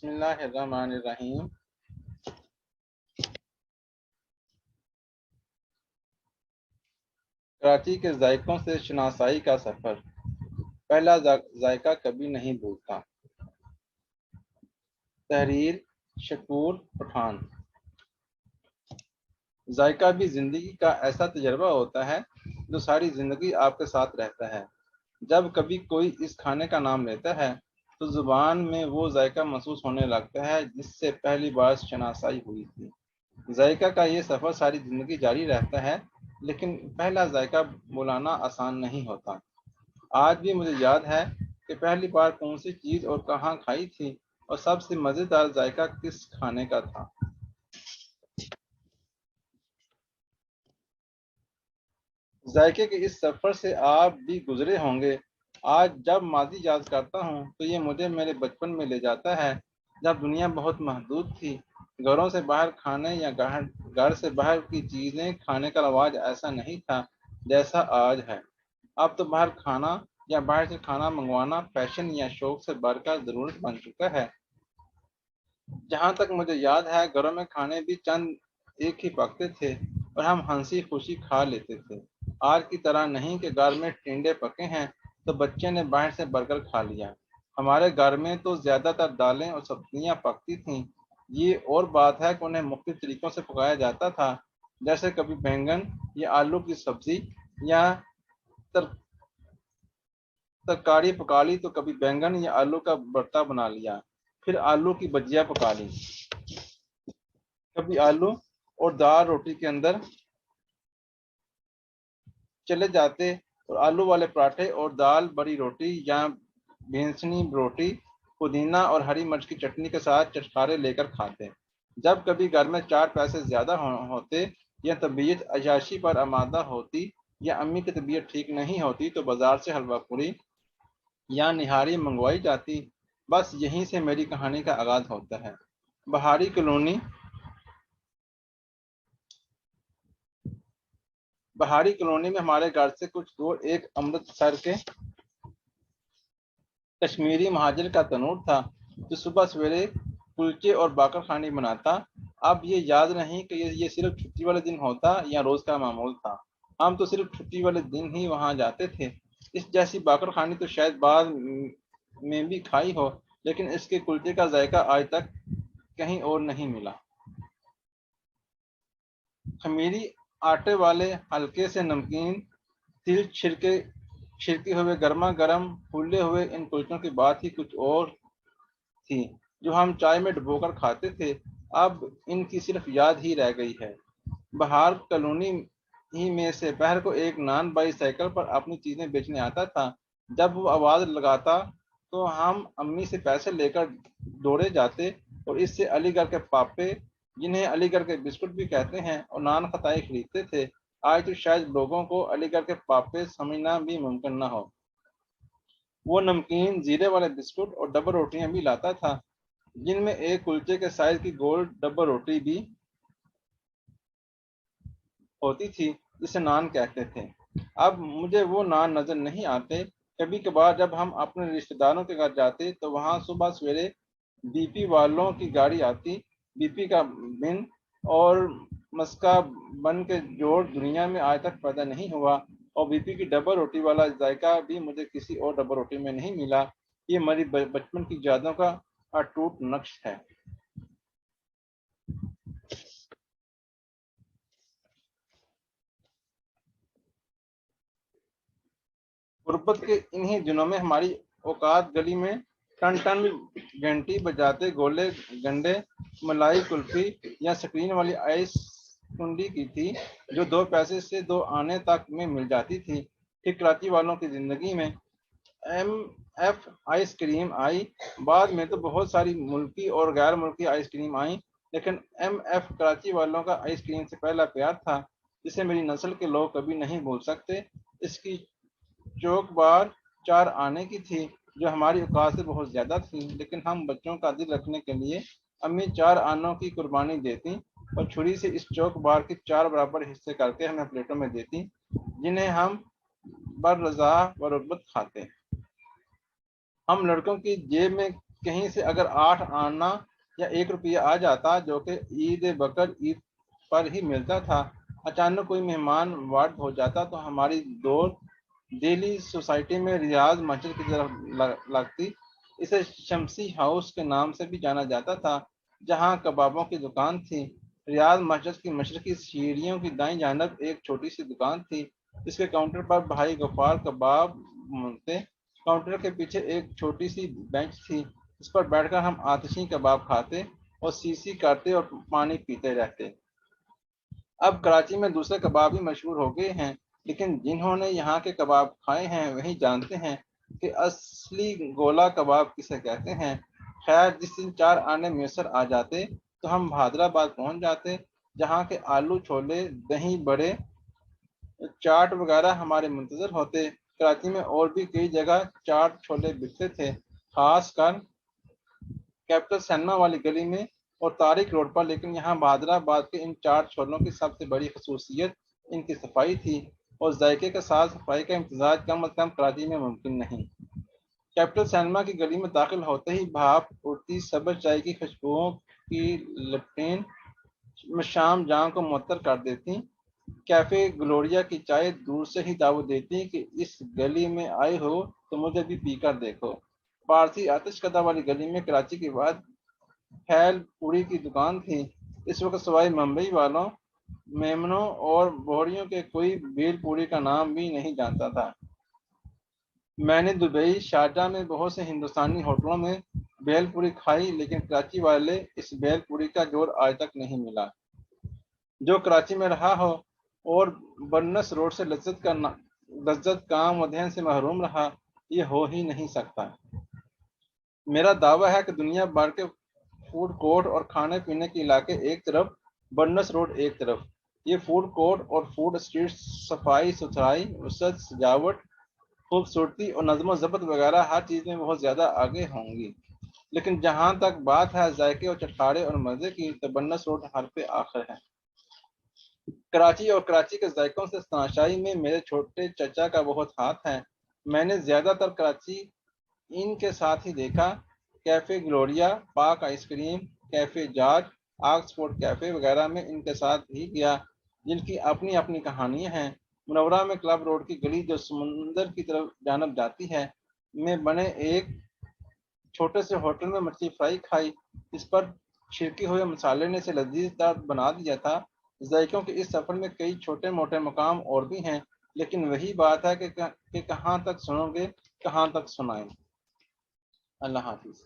بسم اللہ الرحمن الرحیم۔ کراچی کے ذائقوں سے شناسائی کا سفر، پہلا ذائقہ کبھی نہیں بھولتا۔ تحریر شکور پٹھان۔ ذائقہ بھی زندگی کا ایسا تجربہ ہوتا ہے جو ساری زندگی آپ کے ساتھ رہتا ہے۔ جب کبھی کوئی اس کھانے کا نام لیتا ہے تو زبان میں وہ ذائقہ محسوس ہونے لگتا ہے جس سے پہلی بار شناسائی ہوئی تھی۔ ذائقہ کا یہ سفر ساری زندگی جاری رہتا ہے، لیکن پہلا ذائقہ بلانا آسان نہیں ہوتا۔ آج بھی مجھے یاد ہے کہ پہلی بار کون سی چیز اور کہاں کھائی تھی، اور سب سے مزیدار ذائقہ کس کھانے کا تھا۔ ذائقے کے اس سفر سے آپ بھی گزرے ہوں گے۔ آج جب ماضی یاد کرتا ہوں تو یہ مجھے میرے بچپن میں لے جاتا ہے، جب دنیا بہت محدود تھی۔ گھروں سے باہر کھانے یا گھر سے باہر کی چیزیں کھانے کا رواج ایسا نہیں تھا جیسا آج ہے۔ اب تو باہر کھانا یا باہر سے کھانا منگوانا فیشن یا شوق سے بڑھ کر ضرورت بن چکا ہے۔ جہاں تک مجھے یاد ہے، گھروں میں کھانے بھی چند ایک ہی پکتے تھے اور ہم ہنسی خوشی کھا لیتے تھے۔ آج کی طرح نہیں کہ گھر میں ٹنڈے پکے ہیں تو بچے نے باہر سے برگر کھا لیا۔ ہمارے گھر میں تو زیادہ تر دالیں اور سبزیاں پکتی تھیں۔ یہ اور بات ہے کہ انہیں مختلف طریقوں سے پکایا جاتا تھا، جیسے کبھی بینگن یا آلو کی سبزی یا ترکاری پکا لی، تو کبھی بینگن یا آلو کا بھرتا بنا لیا، پھر آلو کی بھجیا پکا لی، کبھی آلو اور دال روٹی کے اندر چلے جاتے، اور آلو والے پراٹھے اور دال بڑی روٹی یا بھینسنی روٹی پودینہ اور ہری مرچ کی چٹنی کے ساتھ چٹخارے لے کر کھاتے۔ جب کبھی گھر میں 4 پیسے زیادہ ہوتے یا طبیعت عیاشی پر آمادہ ہوتی یا امی کی طبیعت ٹھیک نہیں ہوتی تو بازار سے حلوہ پوری یا نہاری منگوائی جاتی۔ بس یہیں سے میری کہانی کا آغاز ہوتا ہے۔ بہاری کالونی میں ہمارے گھر سے کچھ دور ایک امرتسر کے کشمیری مہاجر کا تنور تھا جو صبح سویرے کلچے اور باقر خانی بناتا۔ اب یہ یاد نہیں کہ یہ صرف چھٹی والے دن ہوتا یا روز کا معمول تھا۔ ہم تو صرف چھٹی والے دن ہی وہاں جاتے تھے۔ اس جیسی باقر خانی تو شاید بعد میں بھی کھائی ہو، لیکن اس کے کلچے کا ذائقہ آج تک کہیں اور نہیں ملا۔ خمیری آٹے والے ہلکے سے نمکین تل چھڑکے ہوئے گرما گرم پھولے ہوئے ان کلچوں کی بات ہی کچھ اور تھی جو ہم چائے میں ڈبو کر کھاتے تھے۔ اب ان کی صرف یاد ہی رہ گئی ہے۔ بہار کالونی ہی میں سے بہر کو ایک نان بائی سائیکل پر اپنی چیزیں بیچنے آتا تھا۔ جب وہ آواز لگاتا تو ہم امی سے پیسے لے کر دوڑے جاتے اور اس سے علی گڑھ کے پاپے، جنہیں علی گڑھ کے بسکٹ بھی کہتے ہیں، اور نان خطائی خریدتے تھے۔ آج تو شاید لوگوں کو علی گڑھ کے پاپے سمجھنا بھی ممکن نہ ہو۔ وہ نمکین زیرے والے بسکٹ اور ڈبل روٹیاں بھی لاتا تھا، جن میں ایک کلچے کے سائز کی گول ڈبل روٹی بھی ہوتی تھی جسے نان کہتے تھے۔ اب مجھے وہ نان نظر نہیں آتے۔ کبھی کبھار جب ہم اپنے رشتہ داروں کے گھر جاتے تو وہاں صبح سویرے بی پی والوں کی گاڑی آتی۔ بی پی کا بن اور مسکا بن کے جوڑ دنیا میں آج تک پیدا نہیں ہوا، اور بی پی کی ڈبل روٹی والا ذائقہ بھی مجھے کسی اور ڈبل روٹی میں نہیں ملا۔ یہ میری بچپن کی یادوں کا اٹوٹ نقش ہے۔ غربت کے انہی دنوں میں ہماری اوقات گلی میں ٹن ٹن گھنٹی بجاتے گولے گنڈے ملائی کلفی یا سکرین والی آئس کنڈی کی تھی، جو 2 پیسے سے 2 آنے تک میں مل جاتی تھی۔ پھر کراچی والوں کی زندگی میں ایم ایف آئس کریم آئی۔ بعد میں تو بہت ساری ملکی اور غیر ملکی آئس کریم آئیں، لیکن ایم ایف کراچی والوں کا آئس کریم سے پہلا پیار تھا، جسے میری نسل کے لوگ کبھی نہیں بھول سکتے۔ اس کی چوک بار 4 آنے کی تھی، جو ہماری اوقات سے بہت زیادہ تھی، لیکن ہم بچوں کا دل رکھنے کے لیے امی 4 آنوں کی قربانی دیتی اور چھری سے اس چوک بار کے 4 برابر حصے کر کے ہمیں پلیٹوں میں دیتی، جنہیں ہم بر رضا و رغبت کھاتے۔ ہم لڑکوں کی جیب میں کہیں سے اگر 8 آنا یا 1 روپیہ آ جاتا جو کہ عید بقر عید پر ہی ملتا تھا، اچانک کوئی مہمان وارد ہو جاتا تو ہماری دوڑ دہلی سوسائٹی میں ریاض مسجد کی طرف لگتی۔ اسے شمسی ہاؤس کے نام سے بھی جانا جاتا تھا، جہاں کبابوں کی دکان تھی۔ ریاض مسجد کی مشرقی سیڑھیوں کی دائیں جانب ایک چھوٹی سی دکان تھی، جس کے کاؤنٹر پر بھائی غفار کباب ملتے۔ کاؤنٹر کے پیچھے ایک چھوٹی سی بینچ تھی، جس پر بیٹھ کر ہم آتشی کباب کھاتے اور سی کرتے اور پانی پیتے رہتے۔ اب کراچی میں دوسرے کباب بھی مشہور ہو گئے ہیں، لیکن جنہوں نے یہاں کے کباب کھائے ہیں وہی جانتے ہیں کہ اصلی گولا کباب کسے کہتے ہیں۔ خیر، جس دن 4 آنے میسر آ جاتے تو ہم حیدرآباد پہنچ جاتے، جہاں کے آلو چھولے، دہی بڑے، چاٹ وغیرہ ہمارے منتظر ہوتے۔ کراچی میں اور بھی کئی جگہ چاٹ چھولے بکتے تھے، خاص کر کیپٹل سینما والی گلی میں اور طارق روڈ پر، لیکن یہاں حیدرآباد کے ان چاٹ چھولوں کی سب سے بڑی خصوصیت ان کی صفائی تھی، اور ذائقے کے ساتھ صفائی کا امتزاج کم از کم کراچی میں ممکن نہیں۔ کیپٹل سینما کی گلی میں داخل ہوتے ہی بھاپ اڑتی سبز چائے کی خوشبوؤں کی لپٹیں شام جہاں کو معطر کر دیتی۔ کیفے گلوریا کی چائے دور سے ہی دعوت دیتی کہ اس گلی میں آئے ہو تو مجھے بھی پی کر دیکھو۔ پارسی آتش کدہ والی گلی میں کراچی کے بعد پھیل پوری کی دکان تھی۔ اس وقت سوائے ممبئی والوں، میمنوں اور بوہریوں کے کوئی بھیل پوری کا نام بھی نہیں جانتا تھا۔ میں نے دبئی، شارجہ میں بہت سے ہندوستانی ہوٹلوں میں بھیل پوری کھائی، لیکن کراچی والے اس بھیل پوری کا جوڑ آج تک نہیں ملا۔ جو کراچی میں رہا ہو اور برنس روڈ سے لذت کام و دہن سے محروم رہا، یہ ہو ہی نہیں سکتا۔ میرا دعویٰ ہے کہ دنیا بھر کے فوڈ کورٹ اور کھانے پینے کے علاقے ایک طرف، برنس روڈ ایک طرف، یہ فوڈ کورٹ اور فوڈ اسٹریٹ صفائی ستھرائی، وسعت، سجاوٹ، خوبصورتی اور نظم و ضبط وغیرہ ہر چیز میں بہت زیادہ آگے ہوں گی، لیکن جہاں تک بات ہے ذائقے اور چٹخارے اور مزے کی تو برنس روڈ حرف آخر ہے۔ کراچی اور کراچی کے ذائقوں سے تناشائی میں میرے چھوٹے چچا کا بہت ہاتھ ہے۔ میں نے زیادہ تر کراچی ان کے ساتھ ہی دیکھا۔ Cafe Gloria, Pak ice cream, cafe George, Oxford cafe وغیرہ میں ان کے ساتھ ہی گیا، جن کی اپنی اپنی کہانیاں ہیں۔ منورہ میں کلب روڈ کی گلی جو سمندر کی طرف جانب جاتی ہے میں بنے ایک چھوٹے سے ہوٹل میں مچھلی فرائی کھائی، جس پر چھڑکے ہوئے مسالے نے اسے لذیذ دار بنا دیا تھا۔ ذائقوں کے اس سفر میں کئی چھوٹے موٹے مقام اور بھی ہیں، لیکن وہی بات ہے کہ کہاں تک سنو گے، کہاں تک سنائیں۔ اللہ حافظ۔